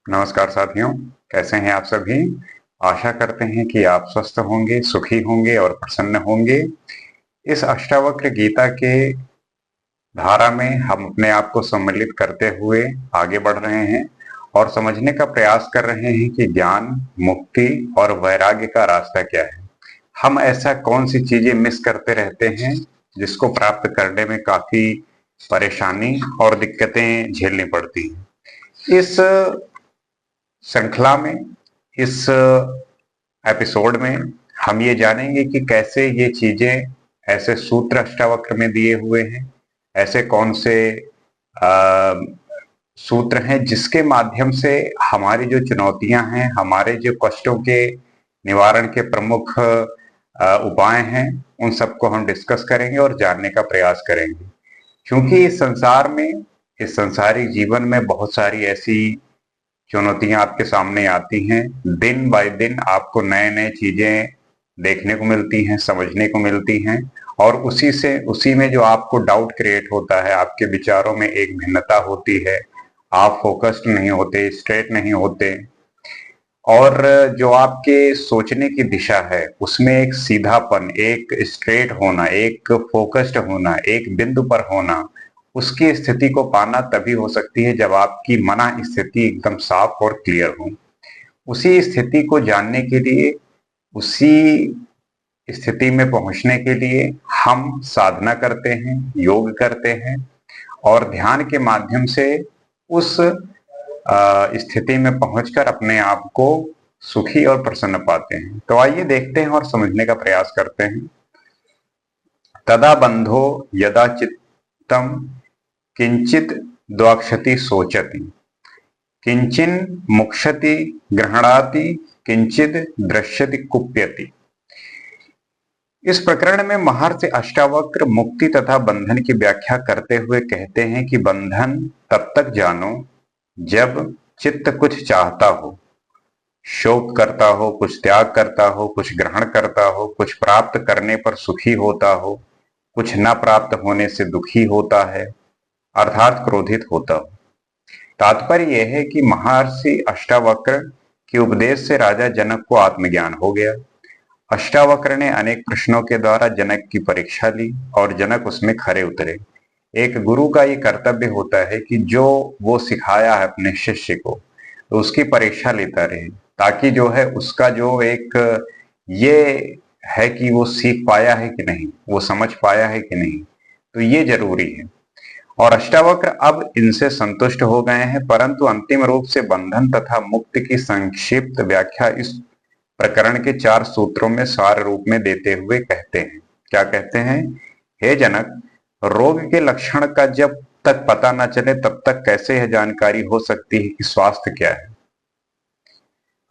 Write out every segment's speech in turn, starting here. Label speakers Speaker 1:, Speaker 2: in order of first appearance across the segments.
Speaker 1: नमस्कार साथियों, कैसे हैं आप सभी। आशा करते हैं कि आप स्वस्थ होंगे, सुखी होंगे और प्रसन्न होंगे। इस अष्टावक्र गीता के धारा में हम अपने आप को सम्मिलित करते हुए आगे बढ़ रहे हैं और समझने का प्रयास कर रहे हैं कि ज्ञान, मुक्ति और वैराग्य का रास्ता क्या है। हम ऐसा कौन सी चीजें मिस करते रहते हैं जिसको प्राप्त करने में काफी परेशानी और दिक्कतें झेलनी पड़ती हैं। इस श्रृंखला में, इस एपिसोड में हम ये जानेंगे कि कैसे ये चीजें, ऐसे सूत्र अष्टावक्र में दिए हुए हैं, ऐसे कौन से आ, सूत्र हैं जिसके माध्यम से हमारी जो चुनौतियां हैं, हमारे जो कष्टों के निवारण के प्रमुख उपाय हैं, उन सबको हम डिस्कस करेंगे और जानने का प्रयास करेंगे। क्योंकि इस संसार में, इस संसारिक जीवन में बहुत सारी ऐसी चुनौतियां आपके सामने आती हैं। दिन बाय दिन आपको नए नए चीजें देखने को मिलती हैं, समझने को मिलती हैं, और उसी में जो आपको डाउट क्रिएट होता है, आपके विचारों में एक भिन्नता होती है, आप फोकस्ड नहीं होते, स्ट्रेट नहीं होते, और जो आपके सोचने की दिशा है उसमें एक सीधापन, एक स्ट्रेट होना, एक फोकस्ड होना, एक बिंदु पर होना, उसकी स्थिति को पाना तभी हो सकती है जब आपकी मना स्थिति एकदम साफ और क्लियर हो। उसी स्थिति को जानने के लिए, उसी स्थिति में पहुंचने के लिए हम साधना करते हैं, योग करते हैं, और ध्यान के माध्यम से उस स्थिति में पहुंचकर अपने आप को सुखी और प्रसन्न पाते हैं। तो आइए देखते हैं और समझने का प्रयास करते हैं। तदा बंधो यदा चित्तम किंचित द्वाक्षति सोचति, किंचिन मुक्षति ग्रहणाति, किंचित दृश्यति कुप्यति। इस प्रकरण में महर्षि अष्टावक्र मुक्ति तथा बंधन की व्याख्या करते हुए कहते हैं कि बंधन तब तक जानो जब चित्त कुछ चाहता हो, शोक करता हो, कुछ त्याग करता हो, कुछ ग्रहण करता हो, कुछ प्राप्त करने पर सुखी होता हो, कुछ न प्राप्त होने से दुखी होता है, अर्थात क्रोधित होता हो। तात्पर्य यह है कि महर्षि अष्टावक्र के उपदेश से राजा जनक को आत्मज्ञान हो गया। अष्टावक्र ने अनेक प्रश्नों के द्वारा जनक की परीक्षा ली और जनक उसमें खरे उतरे। एक गुरु का ये कर्तव्य होता है कि जो वो सिखाया है अपने शिष्य को, तो उसकी परीक्षा लेता रहे, ताकि जो है उसका जो एक ये है कि वो सीख पाया है कि नहीं, वो समझ पाया है कि नहीं, तो ये जरूरी है। और अष्टावक्र अब इनसे संतुष्ट हो गए हैं, परंतु अंतिम रूप से बंधन तथा मुक्ति की संक्षिप्त व्याख्या इस प्रकरण के 4 सूत्रों में सार रूप में देते हुए कहते हैं। क्या कहते हैं? हे जनक, रोग के लक्षण का जब तक पता न चले तब तक कैसे यह जानकारी हो सकती है कि स्वास्थ्य क्या है।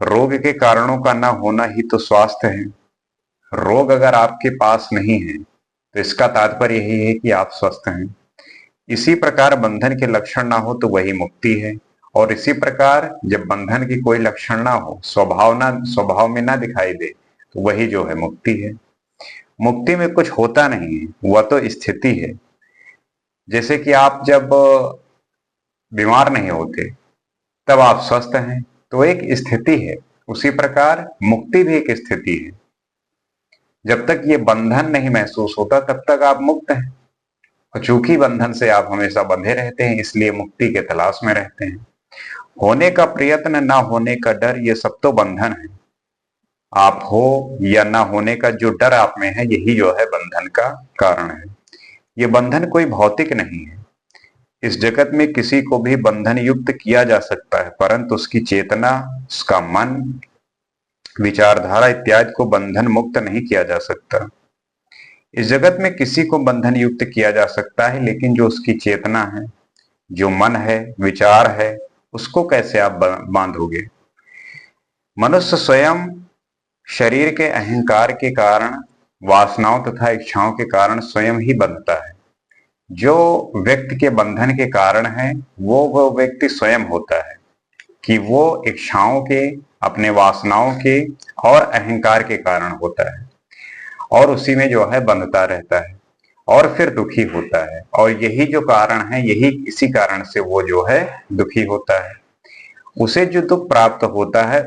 Speaker 1: रोग के कारणों का न होना ही तो स्वास्थ्य है। रोग अगर आपके पास नहीं है तो इसका तात्पर्य यही है कि आप स्वस्थ हैं। इसी प्रकार बंधन के लक्षण ना हो तो वही मुक्ति है, और इसी प्रकार जब बंधन की कोई लक्षण ना हो, स्वभाव में ना दिखाई दे, तो वही जो है मुक्ति है। मुक्ति में कुछ होता नहीं है, वह तो स्थिति है। जैसे कि आप जब बीमार नहीं होते तब आप स्वस्थ हैं, तो एक स्थिति है। उसी प्रकार मुक्ति भी एक स्थिति है। जब तक ये बंधन नहीं महसूस होता तब तक आप मुक्त हैं, और चूंकि बंधन से आप हमेशा बंधे रहते हैं, इसलिए मुक्ति के तलाश में रहते हैं। होने का प्रयत्न, ना होने का डर, ये सब तो बंधन है। आप हो या ना होने का जो डर आप में है, यही जो है बंधन का कारण है। ये बंधन कोई भौतिक नहीं है। इस जगत में किसी को भी बंधन युक्त किया जा सकता है, परंतु उसकी चेतना, उसका मन, विचारधारा इत्यादि को बंधन मुक्त नहीं किया जा सकता। इस जगत में किसी को बंधन युक्त किया जा सकता है, लेकिन जो उसकी चेतना है, जो मन है, विचार है, उसको कैसे आप बांधोगे। मनुष्य स्वयं शरीर के अहंकार के कारण, वासनाओं तथा इच्छाओं के कारण स्वयं ही बंधता है। जो व्यक्ति के बंधन के कारण है, वो व्यक्ति स्वयं होता है कि वो इच्छाओं के, अपने वासनाओं के और अहंकार के कारण होता है, और उसी में जो है बंधता रहता है और फिर दुखी होता है। और यही जो कारण है, यही इसी कारण से वो जो है दुखी होता है। उसे जो दुख प्राप्त होता है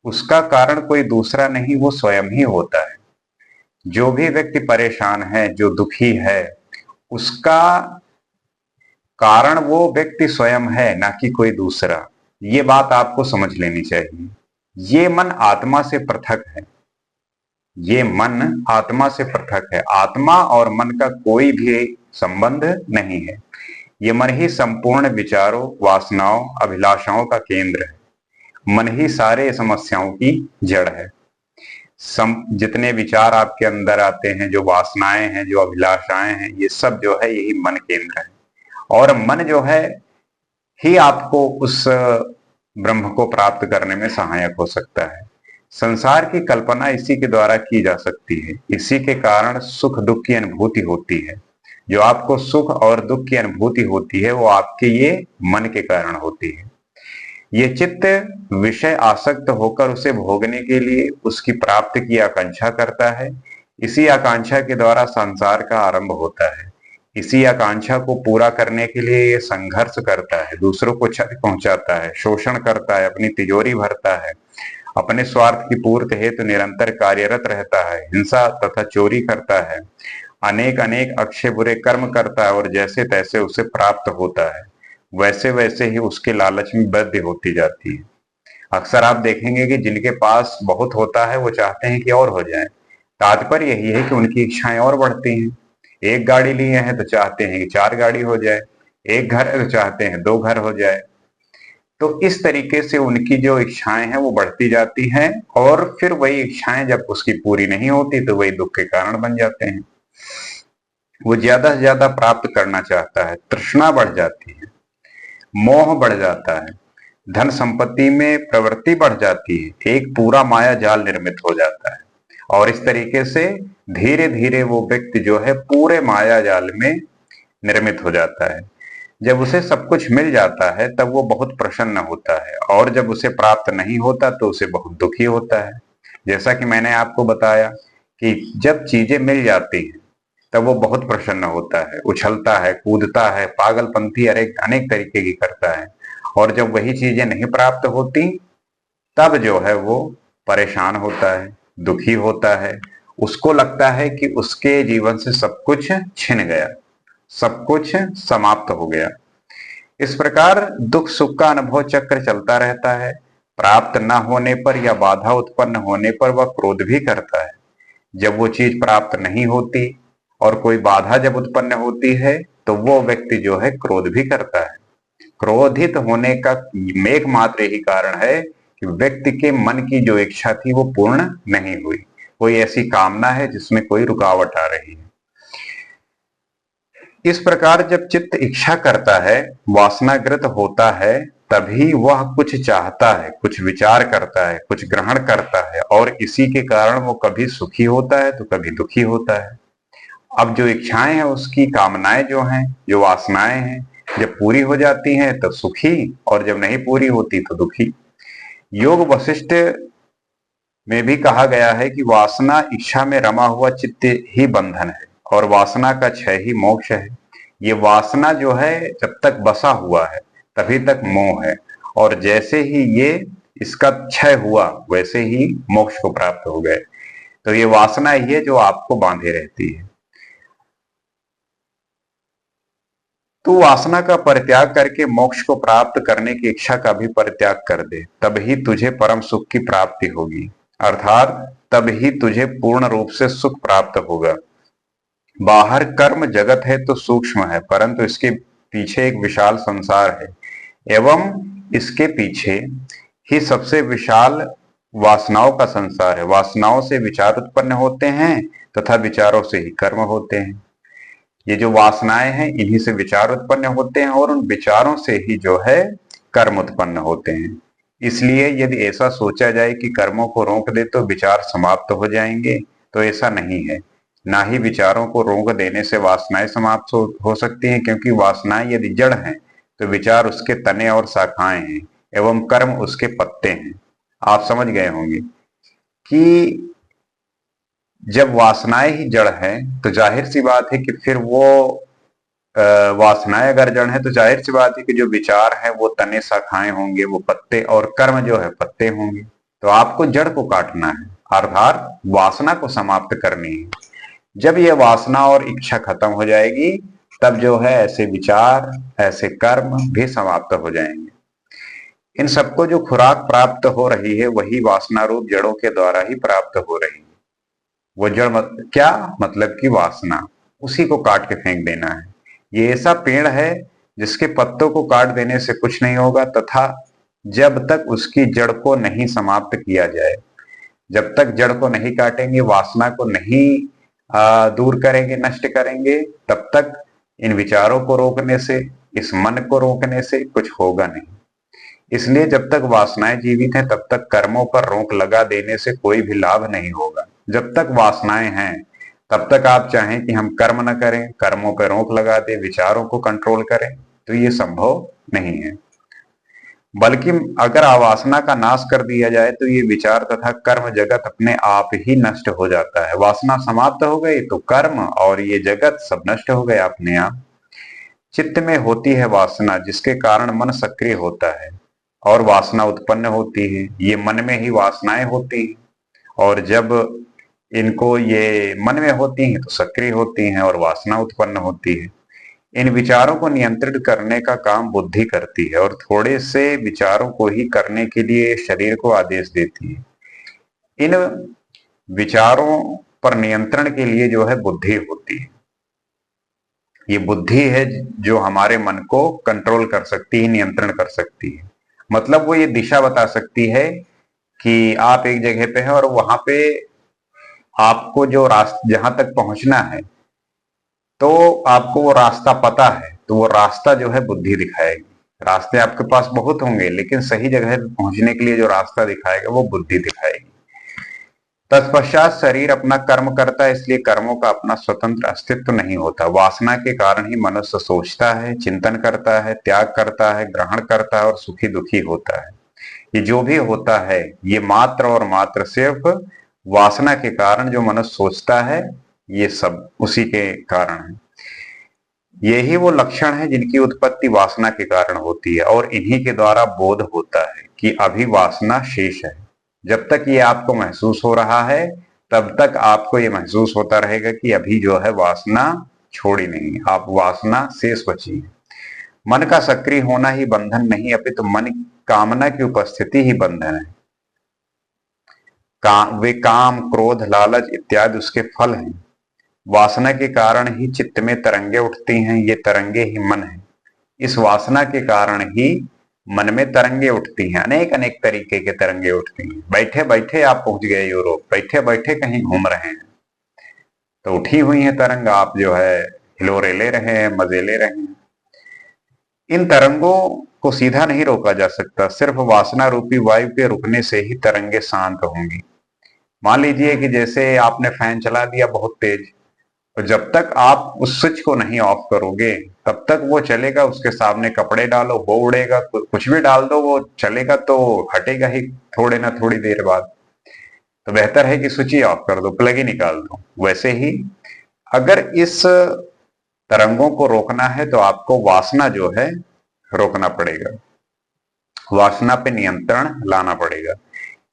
Speaker 1: उसका कारण कोई दूसरा नहीं, वो स्वयं ही होता है। जो भी व्यक्ति परेशान है, जो दुखी है, उसका कारण वो व्यक्ति स्वयं है, ना कि कोई दूसरा। ये बात आपको समझ लेनी चाहिए। ये मन आत्मा से पृथक है। ये मन आत्मा से पृथक है। आत्मा और मन का कोई भी संबंध नहीं है। ये मन ही संपूर्ण विचारों, वासनाओं, अभिलाषाओं का केंद्र है। मन ही सारे समस्याओं की जड़ है। जितने विचार आपके अंदर आते हैं, जो वासनाएं हैं, जो अभिलाषाएं हैं, ये सब जो है यही मन केंद्र है। और मन जो है ही आपको उस ब्रह्म को प्राप्त करने में सहायक हो सकता है। संसार की कल्पना इसी के द्वारा की जा सकती है। इसी के कारण सुख दुख की अनुभूति होती है। जो आपको सुख और दुख की अनुभूति होती है वो आपके ये मन के कारण होती है। ये चित्त विषय आसक्त होकर उसे भोगने के लिए उसकी प्राप्ति की आकांक्षा करता है। इसी आकांक्षा के द्वारा संसार का आरंभ होता है। इसी आकांक्षा को पूरा करने के लिए ये संघर्ष करता है, दूसरों को क्षति पहुंचाता है, शोषण करता है, अपनी तिजोरी भरता है, अपने स्वार्थ की पूर्ति हेतु निरंतर कार्यरत रहता है, हिंसा तथा चोरी करता है, अनेक अनेक अच्छे बुरे कर्म करता है और जैसे तैसे उसे प्राप्त होता है वैसे वैसे ही उसके लालच में वृद्धि होती जाती है। अक्सर आप देखेंगे कि जिनके पास बहुत होता है वो चाहते हैं कि और हो जाए। तात्पर्य यही है कि उनकी इच्छाएं और बढ़ती हैं। एक गाड़ी लिए हैं तो चाहते हैं कि 4 गाड़ी हो जाए, एक घर है तो चाहते हैं 2 घर हो जाए। तो इस तरीके से उनकी जो इच्छाएं हैं वो बढ़ती जाती हैं और फिर वही इच्छाएं जब उसकी पूरी नहीं होती तो वही दुख के कारण बन जाते हैं। वो ज्यादा से ज्यादा प्राप्त करना चाहता है, तृष्णा बढ़ जाती है, मोह बढ़ जाता है, धन संपत्ति में प्रवृत्ति बढ़ जाती है, एक पूरा माया जाल निर्मित हो जाता है। और इस तरीके से धीरे धीरे वो व्यक्ति जो है पूरे माया जाल में निर्मित हो जाता है। जब उसे सब कुछ मिल जाता है तब वो बहुत प्रसन्न होता है और जब उसे प्राप्त नहीं होता तो उसे बहुत दुखी होता है। जैसा कि मैंने आपको बताया कि जब चीजें मिल जाती हैं तब वो बहुत प्रसन्न होता है, उछलता है, कूदता है, पागलपंथी अनेक अनेक तरीके की करता है। और जब वही चीजें नहीं प्राप्त होती तब जो है वो परेशान होता है, दुखी होता है। उसको लगता है कि उसके जीवन से सब कुछ छिन गया, सब कुछ समाप्त हो गया। इस प्रकार दुख सुख का अनुभव चक्र चलता रहता है। प्राप्त न होने पर या बाधा उत्पन्न होने पर वह क्रोध भी करता है। जब वो चीज प्राप्त नहीं होती और कोई बाधा जब उत्पन्न होती है तो वो व्यक्ति जो है क्रोध भी करता है। क्रोधित होने का एकमात्र यही कारण है कि व्यक्ति के मन की जो इच्छा थी वो पूर्ण नहीं हुई, कोई ऐसी कामना है जिसमें कोई रुकावट आ रही है। इस प्रकार जब चित्त इच्छा करता है, वासनाग्रत होता है, तभी वह कुछ चाहता है, कुछ विचार करता है, कुछ ग्रहण करता है और इसी के कारण वो कभी सुखी होता है तो कभी दुखी होता है। अब जो इच्छाएं हैं, उसकी कामनाएं जो हैं, जो वासनाएं हैं, जब पूरी हो जाती हैं तो सुखी और जब नहीं पूरी होती तो दुखी। योग वशिष्ठ में भी कहा गया है कि वासना इच्छा में रमा हुआ चित्त ही बंधन है और वासना का क्षय ही मोक्ष है। ये वासना जो है जब तक बसा हुआ है तभी तक मोह है और जैसे ही ये इसका क्षय हुआ वैसे ही मोक्ष को प्राप्त हो गए। तो ये वासना ही है जो आपको बांधे रहती है। तू वासना का परित्याग करके मोक्ष को प्राप्त करने की इच्छा का भी परित्याग कर दे, तभी तुझे परम सुख की प्राप्ति होगी, अर्थात तभी तुझे पूर्ण रूप से सुख प्राप्त होगा। बाहर कर्म जगत है तो सूक्ष्म है, परंतु इसके पीछे एक विशाल संसार है एवं इसके पीछे ही सबसे विशाल वासनाओं का संसार है। वासनाओं से विचार उत्पन्न होते हैं तथा विचारों से ही कर्म होते हैं। ये जो वासनाएं हैं इन्हीं से विचार उत्पन्न होते हैं और उन विचारों से ही जो है कर्म उत्पन्न होते हैं। इसलिए यदि ऐसा सोचा जाए कि कर्मों को रोक दे तो विचार समाप्त हो जाएंगे, तो ऐसा नहीं है। ना ही विचारों को रोक देने से वासनाएं समाप्त हो सकती हैं, क्योंकि वासनाएं यदि जड़ हैं तो विचार उसके तने और शाखाएं हैं एवं कर्म उसके पत्ते हैं। आप समझ गए होंगे कि जब वासनाएं ही जड़ हैं तो जाहिर सी बात है कि फिर वो वासनाएं अगर जड़ है तो जाहिर सी बात है कि जो विचार है वो तने शाखाएं होंगे, वो पत्ते, और कर्म जो है पत्ते होंगे। तो आपको जड़ को काटना है, अर्थात वासना को समाप्त करनी है। जब ये वासना और इच्छा खत्म हो जाएगी, तब जो है ऐसे विचार, ऐसे कर्म भी समाप्त हो जाएंगे। इन सबको जो खुराक प्राप्त हो रही है वही वासना रूप जड़ों के द्वारा ही प्राप्त हो रही है। वो जड़ क्या मतलब कि वासना, उसी को काट के फेंक देना है। ये ऐसा पेड़ है जिसके पत्तों को काट देने से कुछ नहीं होगा, तथा जब तक उसकी जड़ को नहीं समाप्त किया जाए, जब तक जड़ को नहीं काटेंगे, वासना को नहीं दूर करेंगे, नष्ट करेंगे, तब तक इन विचारों को रोकने से, इस मन को रोकने से कुछ होगा नहीं। इसलिए जब तक वासनाएं जीवित हैं तब तक कर्मों पर रोक लगा देने से कोई भी लाभ नहीं होगा। जब तक वासनाएं हैं तब तक आप चाहें कि हम कर्म न करें, कर्मों पर रोक लगा दें, विचारों को कंट्रोल करें, तो ये संभव नहीं है। बल्कि अगर आवासना का नाश कर दिया जाए तो ये विचार तथा कर्म जगत अपने आप ही नष्ट हो जाता है। वासना समाप्त हो गई तो कर्म और ये जगत सब नष्ट हो गए अपने आप। चित्त में होती है वासना, जिसके कारण मन सक्रिय होता है और वासना उत्पन्न होती है। ये मन में ही वासनाएं होती हैं, और जब इनको ये मन में होती हैं तो सक्रिय होती हैं और वासना उत्पन्न होती है। इन विचारों को नियंत्रित करने का काम बुद्धि करती है, और थोड़े से विचारों को ही करने के लिए शरीर को आदेश देती है। इन विचारों पर नियंत्रण के लिए जो है बुद्धि होती है। ये बुद्धि है जो हमारे मन को कंट्रोल कर सकती है, नियंत्रण कर सकती है। मतलब वो ये दिशा बता सकती है कि आप एक जगह पे हैं और वहां पे आपको जो रास्ता, जहां तक पहुंचना है, तो आपको वो रास्ता पता है, तो वो रास्ता जो है बुद्धि दिखाएगी। रास्ते आपके पास बहुत होंगे, लेकिन सही जगह पहुंचने के लिए जो रास्ता दिखाएगा वो बुद्धि दिखाएगी। तत्पश्चात शरीर अपना कर्म करता है, इसलिए कर्मों का अपना स्वतंत्र अस्तित्व नहीं होता। वासना के कारण ही मनुष्य सोचता है, चिंतन करता है, त्याग करता है, ग्रहण करता है और सुखी दुखी होता है। ये जो भी होता है ये मात्र और मात्र सिर्फ वासना के कारण जो मनुष्य सोचता है, ये सब उसी के कारण है। यही वो लक्षण है जिनकी उत्पत्ति वासना के कारण होती है, और इन्हीं के द्वारा बोध होता है कि अभी वासना शेष है। जब तक ये आपको महसूस हो रहा है तब तक आपको ये महसूस होता रहेगा कि अभी जो है वासना छोड़ी नहीं, आप वासना शेष बची है। मन का सक्रिय होना ही बंधन नहीं, अपितु मन कामना की उपस्थिति ही बंधन है। वे काम, क्रोध, लालच इत्यादि उसके फल हैं। वासना के कारण ही चित्त में तरंगे उठती हैं, ये तरंगे ही मन है। इस वासना के कारण ही मन में तरंगे उठती हैं, अनेक अनेक तरीके के तरंगे उठती हैं। बैठे बैठे आप पहुंच गए यूरोप, बैठे बैठे कहीं घूम रहे हैं, तो उठी हुई है तरंग, आप जो है हिलोरे ले रहे हैं, मजे ले रहे हैं। इन तरंगों को सीधा नहीं रोका जा सकता, सिर्फ वासना रूपी वायु के रुकने से ही तरंगे शांत होंगी। मान लीजिए कि जैसे आपने फैन चला दिया बहुत तेज, तो जब तक आप उस स्विच को नहीं ऑफ करोगे तब तक वो चलेगा। उसके सामने कपड़े डालो वो उड़ेगा, कुछ भी डाल दो वो चलेगा, तो हटेगा ही थोड़े ना थोड़ी देर बाद। तो बेहतर है कि स्विच ही ऑफ कर दो, प्लग ही निकाल दो। वैसे ही अगर इस तरंगों को रोकना है तो आपको वासना जो है रोकना पड़ेगा, वासना पे नियंत्रण लाना पड़ेगा।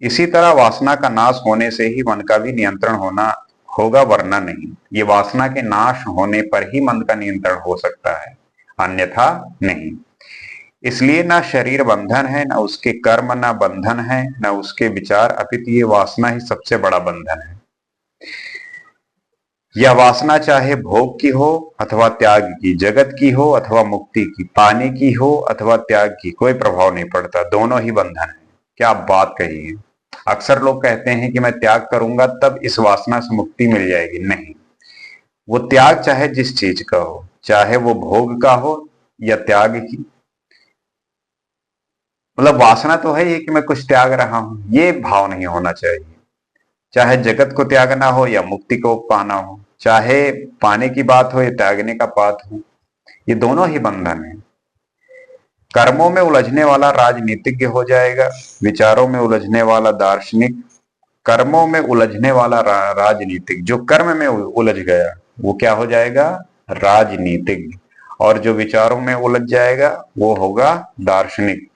Speaker 1: इसी तरह वासना का नाश होने से ही मन का भी नियंत्रण होना होगा, वरना नहीं। ये वासना के नाश होने पर ही मन का नियंत्रण हो सकता है, अन्यथा नहीं। इसलिए ना शरीर बंधन है, ना उसके कर्म ना बंधन है, ना उसके विचार, अपितु ये वासना ही सबसे बड़ा बंधन है। यह वासना चाहे भोग की हो अथवा त्याग की, जगत की हो अथवा मुक्ति की, पाने की हो अथवा त्याग की, कोई प्रभाव नहीं पड़ता, दोनों ही बंधन है। क्या बात कही है। अक्सर लोग कहते हैं कि मैं त्याग करूंगा तब इस वासना से मुक्ति मिल जाएगी। नहीं, वो त्याग चाहे जिस चीज का हो, चाहे वो भोग का हो या त्याग की, मतलब वासना तो है ये कि मैं कुछ त्याग रहा हूं, ये भाव नहीं होना चाहिए। चाहे जगत को त्यागना हो या मुक्ति को पाना हो, चाहे पाने की बात हो या त्यागने का बात हो, ये दोनों ही बंधन है। कर्मों में उलझने वाला राजनीतिज्ञ हो जाएगा, विचारों में उलझने वाला दार्शनिक, कर्मों में उलझने वाला राजनीतिक, जो कर्म में उलझ गया वो क्या हो जाएगा, राजनीतिज्ञ। और जो विचारों में उलझ जाएगा वो होगा दार्शनिक।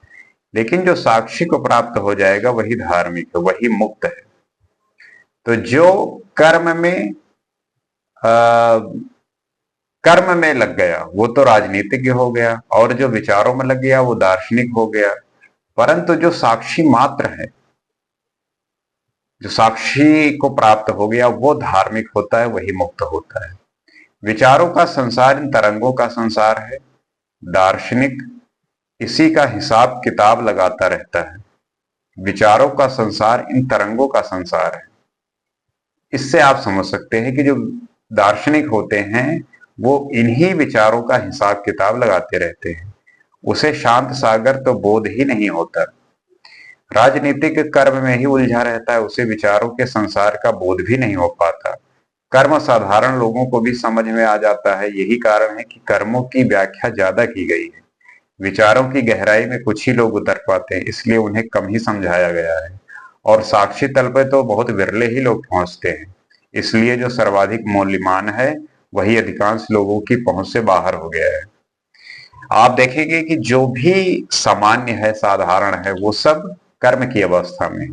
Speaker 1: लेकिन जो साक्षी को प्राप्त हो जाएगा वही धार्मिक है, वही मुक्त है। तो जो कर्म में कर्म में लग गया वो तो राजनीतिज्ञ हो गया, और जो विचारों में लग गया वो दार्शनिक हो गया। परंतु जो साक्षी मात्र है, जो साक्षी को प्राप्त हो गया वो धार्मिक होता है, वही मुक्त होता है। विचारों का संसार इन तरंगों का संसार है। दार्शनिक इसी का हिसाब किताब लगाता रहता है। विचारों का संसार इन तरंगों का संसार है। इससे आप समझ सकते हैं कि जो दार्शनिक होते हैं वो इन्हीं विचारों का हिसाब किताब लगाते रहते हैं। उसे शांत सागर तो बोध ही नहीं होता। राजनीतिक कर्म में ही उलझा रहता है, उसे विचारों के संसार का बोध भी नहीं हो पाता। कर्म साधारण लोगों को भी समझ में आ जाता है। यही कारण है कि कर्मों की व्याख्या ज्यादा की गई है। विचारों की गहराई में कुछ ही लोग उतर पाते हैं, इसलिए उन्हें कम ही समझाया गया है। और साक्षी तल पे तो बहुत विरले ही लोग पहुंचते हैं, इसलिए जो सर्वाधिक मूल्यवान है वही अधिकांश लोगों की पहुंच से बाहर हो गया है। आप देखेंगे कि जो भी सामान्य है, साधारण है, वो सब कर्म की अवस्था में,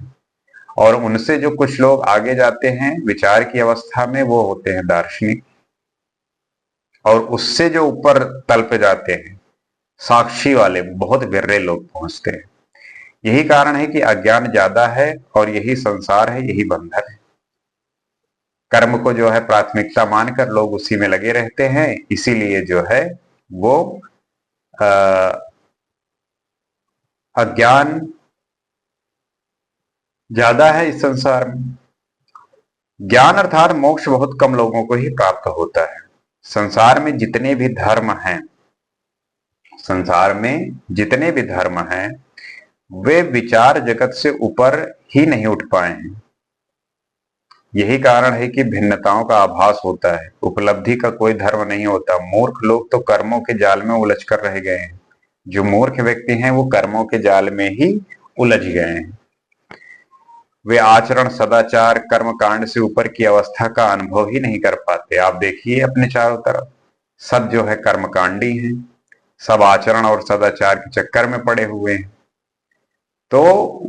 Speaker 1: और उनसे जो कुछ लोग आगे जाते हैं विचार की अवस्था में वो होते हैं दार्शनिक, और उससे जो ऊपर तल पे जाते हैं साक्षी वाले बहुत विरले लोग पहुंचते हैं। यही कारण है कि अज्ञान ज्यादा है और यही संसार है, यही बंधन है। कर्म को जो है प्राथमिकता मानकर लोग उसी में लगे रहते हैं, इसीलिए जो है वो अज्ञान ज्यादा है इस संसार में। ज्ञान अर्थात मोक्ष बहुत कम लोगों को ही प्राप्त होता है। संसार में जितने भी धर्म हैं, संसार में जितने भी धर्म हैं वे विचार जगत से ऊपर ही नहीं उठ पाए हैं। यही कारण है कि भिन्नताओं का आभास होता है। उपलब्धि का कोई धर्म नहीं होता। मूर्ख लोग तो कर्मों के जाल में उलझ कर रह गए हैं। जो मूर्ख व्यक्ति हैं वो कर्मों के जाल में ही उलझ गए हैं। वे आचरण, सदाचार, कर्म कांड से ऊपर की अवस्था का अनुभव ही नहीं कर पाते। आप देखिए अपने चारों तरफ सब जो है कर्मकांडी हैं, सब आचरण और सदाचार के चक्कर में पड़े हुए हैं। तो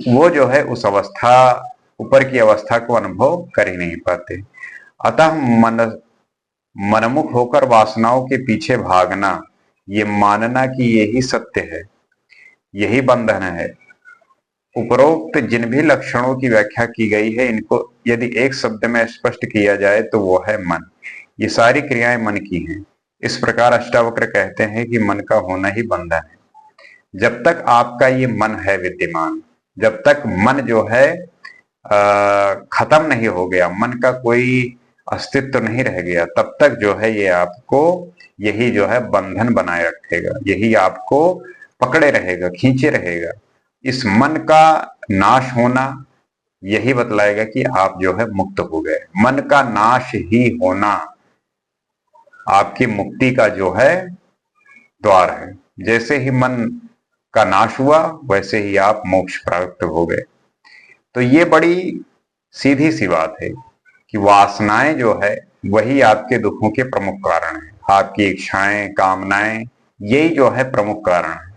Speaker 1: वो जो है उस अवस्था, ऊपर की अवस्था को अनुभव कर ही नहीं पाते। अतः मनमुख होकर वासनाओं के पीछे भागना, ये मानना कि यही सत्य है, यही बंधन है। उपरोक्त जिन भी लक्षणों की व्याख्या की गई है, इनको यदि एक शब्द में स्पष्ट किया जाए तो वो है मन। ये सारी क्रियाएं मन की हैं। इस प्रकार अष्टावक्र कहते हैं कि मन का होना ही बंधन है। जब तक आपका ये मन है विद्यमान, जब तक मन जो है खत्म नहीं हो गया, मन का कोई अस्तित्व नहीं रह गया, तब तक जो है ये आपको यही जो है बंधन बनाए रखेगा, यही आपको पकड़े रहेगा, खींचे रहेगा। इस मन का नाश होना यही बतलाएगा कि आप जो है मुक्त हो गए। मन का नाश ही होना आपकी मुक्ति का जो है द्वार है। जैसे ही मन का नाश हुआ वैसे ही आप मोक्ष प्राप्त हो गए। तो ये बड़ी सीधी सी बात है कि वासनाएं जो है वही आपके दुखों के प्रमुख कारण है। आपकी इच्छाएं, कामनाएं, यही जो है प्रमुख कारण है।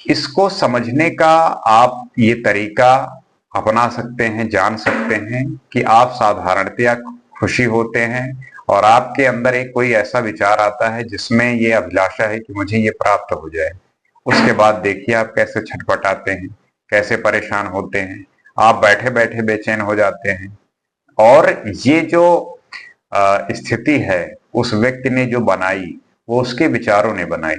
Speaker 1: इसको समझने का आप ये तरीका अपना सकते हैं, जान सकते हैं कि आप साधारणतया खुशी होते हैं और आपके अंदर एक कोई ऐसा विचार आता है जिसमें ये अभिलाषा है कि मुझे ये प्राप्त हो जाए। उसके बाद देखिए आप कैसे छटपटाते हैं, कैसे परेशान होते हैं, आप बैठे बैठे बेचैन हो जाते हैं। और ये जो स्थिति है उस व्यक्ति ने जो बनाई वो उसके विचारों ने बनाई।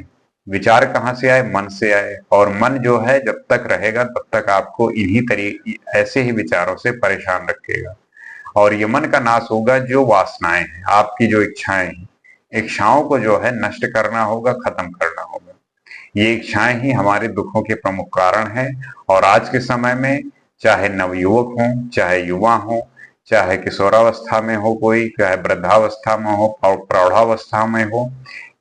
Speaker 1: विचार कहाँ से आए? मन से आए। और मन जो है जब तक रहेगा तब तक आपको इन्हीं ऐसे ही विचारों से परेशान रखेगा। और ये मन का नाश होगा जो वासनाएं हैं, आपकी जो इच्छाएं हैं, इच्छाओं को जो है नष्ट करना होगा, खत्म करना होगा। ये इच्छाएं ही हमारे दुखों के प्रमुख कारण हैं। और आज के समय में चाहे नवयुवक हों, चाहे युवा हों, चाहे किशोरावस्था में हो कोई, चाहे वृद्धावस्था में हो और प्रौढ़ावस्था में हो,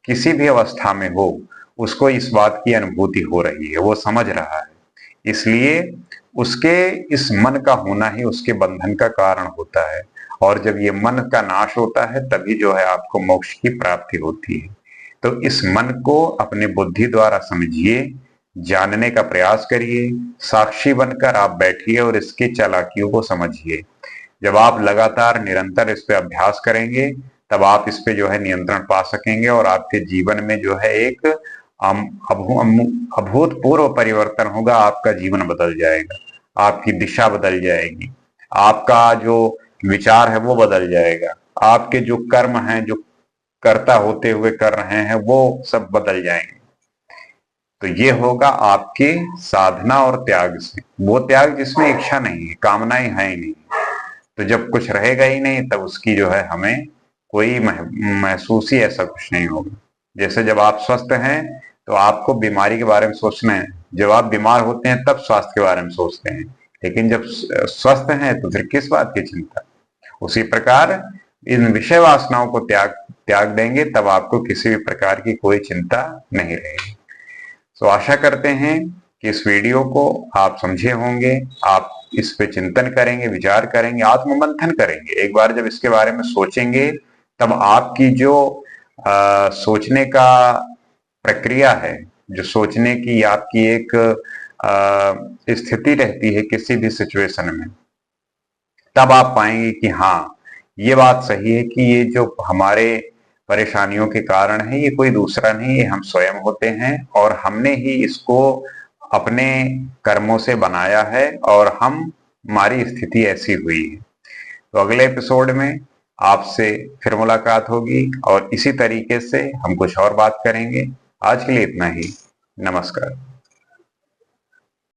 Speaker 1: किसी भी अवस्था में हो, उसको इस बात की अनुभूति हो रही है, वो समझ रहा है। इसलिए उसके इस मन का होना ही उसके बंधन का कारण होता है। और जब ये मन का नाश होता है तभी जो है आपको मोक्ष की प्राप्ति होती है। तो इस मन को अपने बुद्धि द्वारा समझिए, जानने का प्रयास करिए, साक्षी बनकर आप बैठिए और इसकी चालाकियों को समझिए। जब आप लगातार निरंतर इस पे अभ्यास करेंगे, तब आप इस पे जो है नियंत्रण पा सकेंगे और आपके जीवन में जो है एक अभूतपूर्व परिवर्तन होगा। आपका जीवन बदल जाएगा, आपकी दिशा बदल जाएगी, आपका जो विचार है वो बदल जाएगा, आपके जो कर्म हैं, जो कर्ता होते हुए कर रहे हैं, वो सब बदल जाएंगे। तो ये होगा आपके साधना और त्याग से, वो त्याग जिसमें इच्छा नहीं है, कामनाएं है ही नहीं। तो जब कुछ रहेगा ही नहीं, तब उसकी जो है हमें कोई महसूस ही ऐसा कुछ नहीं होगा। जैसे जब आप स्वस्थ हैं तो आपको बीमारी के बारे में सोचना है, जब आप बीमार होते हैं तब स्वास्थ्य के बारे में सोचते हैं, लेकिन जब स्वस्थ हैं तो फिर किस बात की चिंता। उसी प्रकार इन विषय वासनाओं को त्याग देंगे, तब आपको किसी भी प्रकार की कोई चिंता नहीं रहेगी। तो आशा करते हैं कि इस वीडियो को आप समझे होंगे, आप इस पे चिंतन करेंगे, विचार करेंगे, आत्ममंथन करेंगे। एक बार जब इसके बारे में सोचेंगे, तब आपकी जो सोचने का प्रक्रिया है, जो सोचने की आपकी एक स्थिति रहती है किसी भी सिचुएशन में, तब आप पाएंगे कि हाँ, ये बात सही है कि ये जो हमारे परेशानियों के कारण है, ये कोई दूसरा नहीं, ये हम स्वयं होते हैं और हमने ही इसको अपने कर्मों से बनाया है और हमारी स्थिति ऐसी हुई है। तो अगले एपिसोड में आपसे फिर मुलाकात होगी और इसी तरीके से हम कुछ और बात करेंगे। आज के लिए इतना ही। नमस्कार।